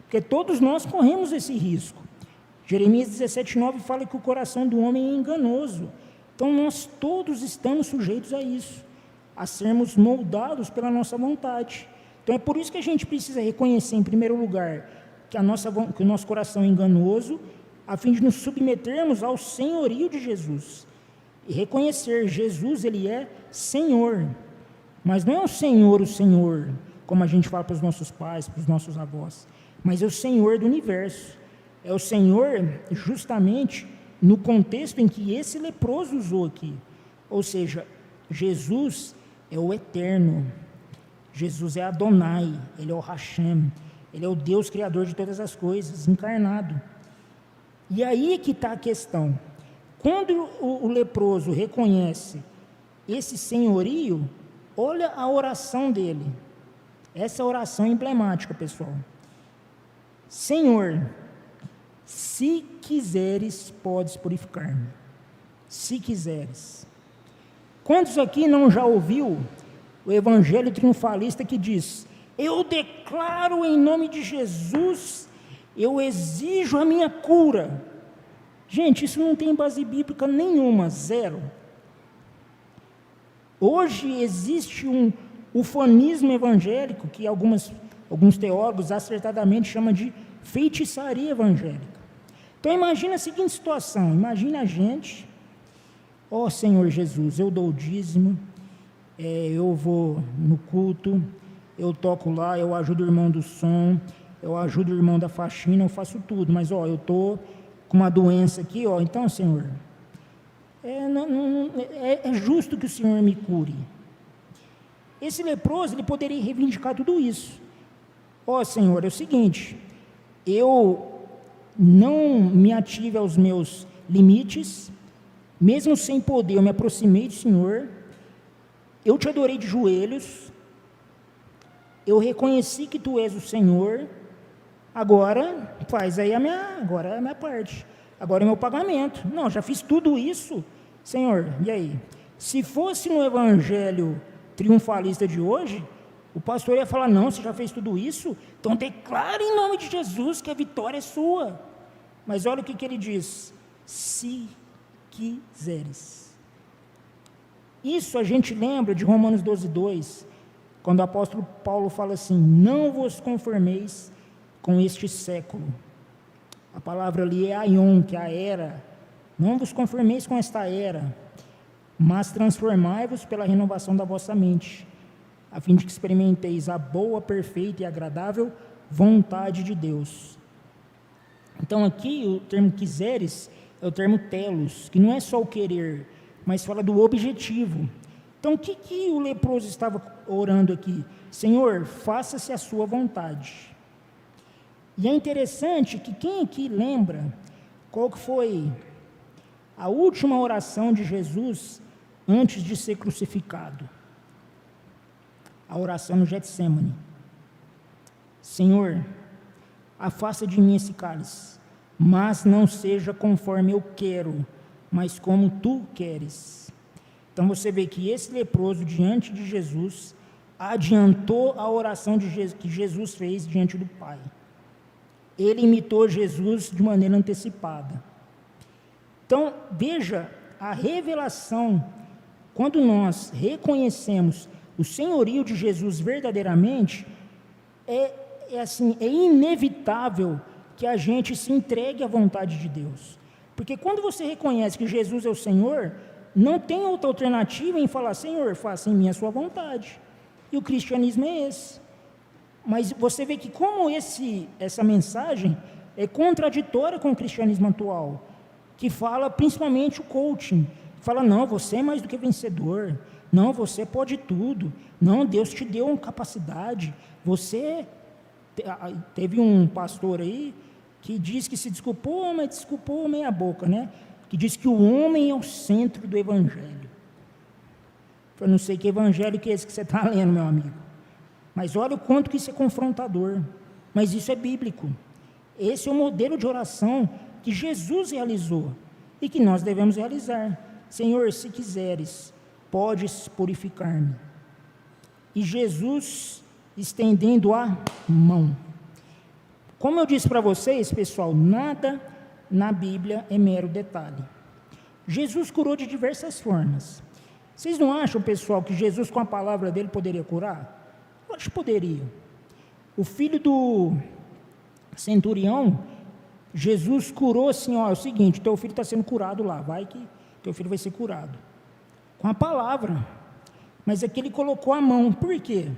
A: porque todos nós corremos esse risco. Jeremias 17,9 fala que o coração do homem é enganoso, então nós todos estamos sujeitos a isso, a sermos moldados pela nossa vontade. Então é por isso que a gente precisa reconhecer, em primeiro lugar, que o nosso coração é enganoso, a fim de nos submetermos ao senhorio de Jesus. E reconhecer, Jesus, ele é Senhor, mas não é o Senhor, como a gente fala para os nossos pais, para os nossos avós, mas é o Senhor do universo, é o Senhor justamente no contexto em que esse leproso usou aqui, ou seja, Jesus é o Eterno, Jesus é Adonai, ele é o Hashem, ele é o Deus Criador de todas as coisas, encarnado. E aí que está a questão. Quando o leproso reconhece esse senhorio, olha a oração dele. Essa oração é emblemática, pessoal. Senhor, se quiseres, podes purificar-me. Se quiseres. Quantos aqui não já ouviu o evangelho triunfalista que diz: eu declaro em nome de Jesus, eu exijo a minha cura? Gente, isso não tem base bíblica nenhuma, zero. Hoje existe um ufanismo evangélico que alguns teólogos acertadamente chamam de feitiçaria evangélica. Então imagina a seguinte situação, imagina a gente, ó Senhor Jesus, eu dou o dízimo, eu vou no culto, eu toco lá, eu ajudo o irmão do som, eu ajudo o irmão da faxina, eu faço tudo, mas eu estou com uma doença aqui, então Senhor, é justo que o Senhor me cure. Esse leproso, ele poderia reivindicar tudo isso. Senhor, é o seguinte, eu não me ative aos meus limites, mesmo sem poder, eu me aproximei do Senhor, eu te adorei de joelhos, eu reconheci que Tu és o Senhor, agora faz aí agora é a minha parte, agora é meu pagamento. Não, já fiz tudo isso, Senhor, e aí? Se fosse no evangelho triunfalista de hoje, o pastor ia falar: não, você já fez tudo isso, então declare em nome de Jesus que a vitória é sua. Mas olha o que ele diz: se quiseres. Isso a gente lembra de Romanos 12:2, quando o apóstolo Paulo fala assim: não vos conformeis com este século. A palavra ali é aion, que é a era. Não vos conformeis com esta era, mas transformai-vos pela renovação da vossa mente, a fim de que experimenteis a boa, perfeita e agradável vontade de Deus. Então aqui o termo quiseres é o termo telos, que não é só o querer, mas fala do objetivo. Então o que o leproso estava orando aqui? Senhor, faça-se a sua vontade. E é interessante que quem aqui lembra qual que foi a última oração de Jesus antes de ser crucificado? A oração no Getsemane. Senhor, afasta de mim esse cálice, mas não seja conforme eu quero, mas como Tu queres. Então você vê que esse leproso diante de Jesus adiantou a oração que Jesus fez diante do Pai. Ele imitou Jesus de maneira antecipada. Então veja a revelação, quando nós reconhecemos o senhorio de Jesus verdadeiramente, é inevitável que a gente se entregue à vontade de Deus. Porque quando você reconhece que Jesus é o Senhor, não tem outra alternativa em falar: Senhor, faça em mim a sua vontade. E o cristianismo é esse. Mas você vê que como essa mensagem é contraditória com o cristianismo atual, que fala principalmente o coaching, fala: não, você é mais do que vencedor, não, você pode tudo, não, Deus te deu uma capacidade, teve um pastor aí que diz que se desculpou, mas desculpou meia boca, né? Que diz que o homem é o centro do evangelho. Eu não sei que evangelho que é esse que você está lendo, meu amigo, mas olha o quanto que isso é confrontador, mas isso é bíblico. Esse é o modelo de oração que Jesus realizou e que nós devemos realizar. Senhor, se quiseres, podes purificar-me. E Jesus estendendo a mão. Como eu disse para vocês, pessoal, nada na Bíblia é mero detalhe. Jesus curou de diversas formas. Vocês não acham, pessoal, que Jesus com a palavra dele poderia curar? Eu acho que poderia. O filho do centurião, Jesus curou assim: é o seguinte, teu filho está sendo curado lá, vai que teu filho vai ser curado. Com a palavra. Mas aqui ele colocou a mão. Por quê?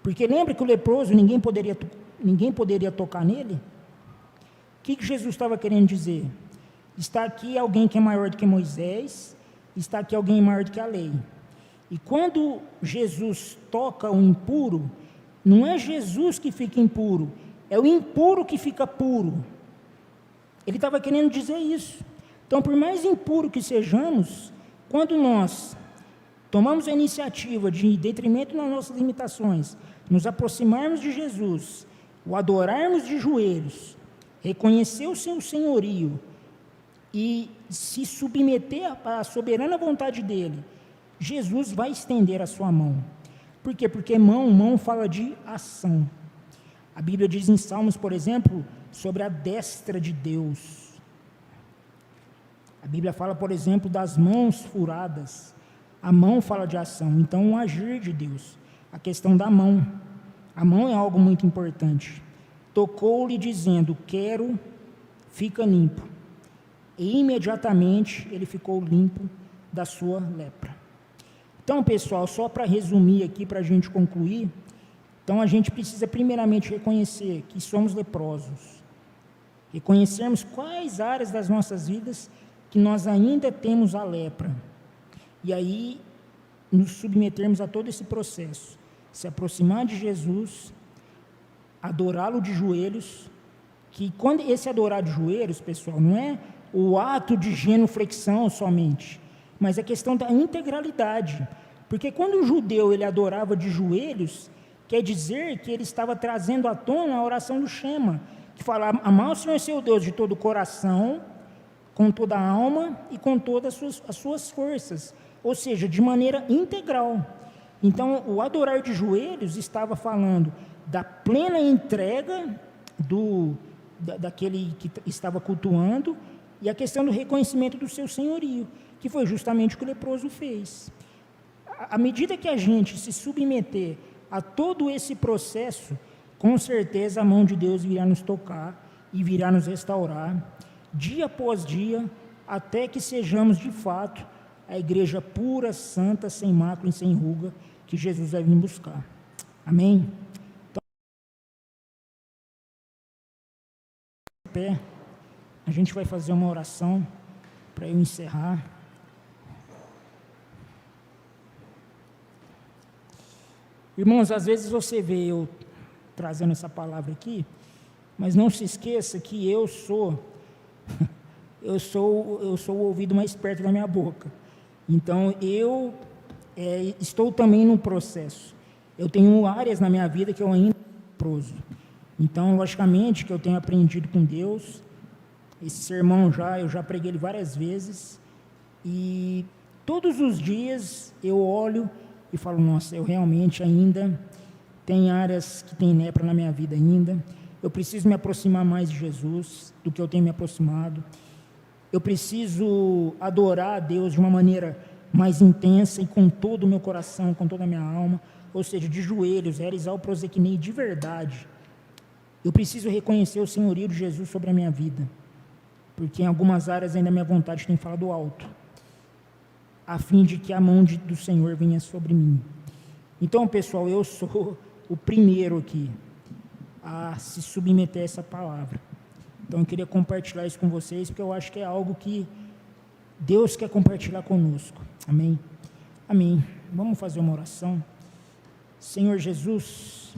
A: Porque lembra que o leproso, ninguém poderia tocar nele? O que Jesus estava querendo dizer? Está aqui alguém que é maior do que Moisés, está aqui alguém maior do que a lei. E quando Jesus toca o impuro, não é Jesus que fica impuro, é o impuro que fica puro. Ele estava querendo dizer isso. Então, por mais impuro que sejamos, quando nós tomamos a iniciativa de, em detrimento das nossas limitações, nos aproximarmos de Jesus, o adorarmos de joelhos, reconhecer o seu senhorio e se submeter à soberana vontade dele, Jesus vai estender a sua mão. Por quê? Porque mão fala de ação. A Bíblia diz em Salmos, por exemplo, sobre a destra de Deus. A Bíblia fala, por exemplo, das mãos furadas. A mão fala de ação, então o agir de Deus. A questão da mão. A mão é algo muito importante. Tocou-lhe dizendo, quero, fica limpo. E imediatamente ele ficou limpo da sua lepra. Então, pessoal, só para resumir aqui, para a gente concluir, então a gente precisa primeiramente reconhecer que somos leprosos. Reconhecermos quais áreas das nossas vidas que nós ainda temos a lepra. E aí, nos submetermos a todo esse processo. Se aproximar de Jesus, adorá-lo de joelhos, que quando esse adorar de joelhos, pessoal, não é o ato de genuflexão somente, mas a questão da integralidade. Porque quando o judeu ele adorava de joelhos, quer dizer que ele estava trazendo à tona a oração do Shema, que fala, amar o Senhor seu Deus de todo o coração, com toda a alma e com todas as suas forças, ou seja, de maneira integral. Então, o adorar de joelhos estava falando da plena entrega daquele que estava cultuando e a questão do reconhecimento do seu senhorio, que foi justamente o que o leproso fez. À medida que a gente se submeter a todo esse processo, com certeza a mão de Deus virá nos tocar e virá nos restaurar, dia após dia, até que sejamos de fato a igreja pura, santa, sem mácula e sem ruga, que Jesus vai vir buscar. Amém? Então, pé, a gente vai fazer uma oração para eu encerrar. Irmãos, às vezes você vê eu trazendo essa palavra aqui, mas não se esqueça que eu sou o ouvido mais perto da minha boca. Então, eu estou também no processo. Eu tenho áreas na minha vida que eu ainda sou leproso. Então, logicamente, que eu tenho aprendido com Deus. Esse sermão eu já preguei ele várias vezes. E todos os dias eu olho e falo, nossa, eu realmente ainda tenho áreas que tem lepra na minha vida ainda. Eu preciso me aproximar mais de Jesus do que eu tenho me aproximado. Eu preciso adorar a Deus de uma maneira mais intensa e com todo o meu coração, com toda a minha alma, ou seja, de joelhos, realizar o prosecnei de verdade. Eu preciso reconhecer o senhorio de Jesus sobre a minha vida, porque em algumas áreas ainda a minha vontade tem falado alto, a fim de que a mão do Senhor venha sobre mim. Então, pessoal, eu sou o primeiro aqui a se submeter a essa palavra. Então, eu queria compartilhar isso com vocês, porque eu acho que é algo que Deus quer compartilhar conosco. Amém? Amém. Vamos fazer uma oração. Senhor Jesus,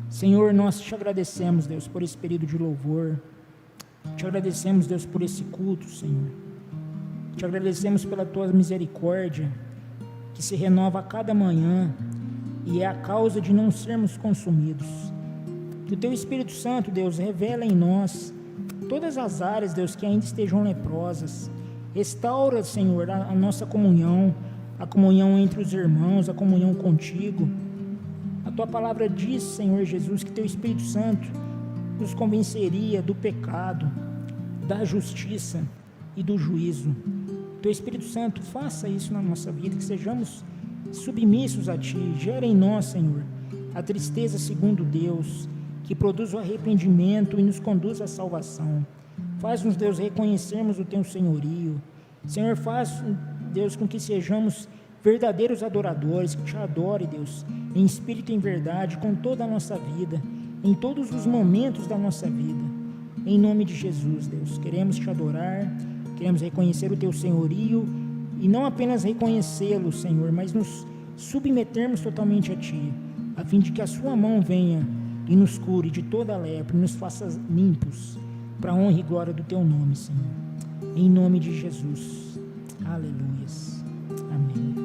A: Senhor, nós te agradecemos, Deus, por esse período de louvor. Te agradecemos, Deus, por esse culto, Senhor. Te agradecemos pela tua misericórdia, que se renova a cada manhã, e é a causa de não sermos consumidos. Que o teu Espírito Santo, Deus, revela em nós todas as áreas, Deus, que ainda estejam leprosas. Restaura, Senhor, a nossa comunhão, a comunhão entre os irmãos, a comunhão contigo. A tua palavra diz, Senhor Jesus, que teu Espírito Santo nos convenceria do pecado, da justiça e do juízo. Teu Espírito Santo, faça isso na nossa vida, que sejamos submissos a Ti. Gera em nós, Senhor, a tristeza segundo Deus, que produz o arrependimento e nos conduz à salvação. Faz-nos, Deus, reconhecermos o Teu senhorio. Senhor, faz, Deus, com que sejamos verdadeiros adoradores, que Te adore, Deus, em espírito e em verdade, com toda a nossa vida, em todos os momentos da nossa vida. Em nome de Jesus, Deus, queremos Te adorar, queremos reconhecer o Teu senhorio, e não apenas reconhecê-lo, Senhor, mas nos submetermos totalmente a Ti, a fim de que a Sua mão venha e nos cure de toda a lepra, e nos faça limpos, para a honra e glória do Teu nome, Senhor. Em nome de Jesus. Aleluias. Amém.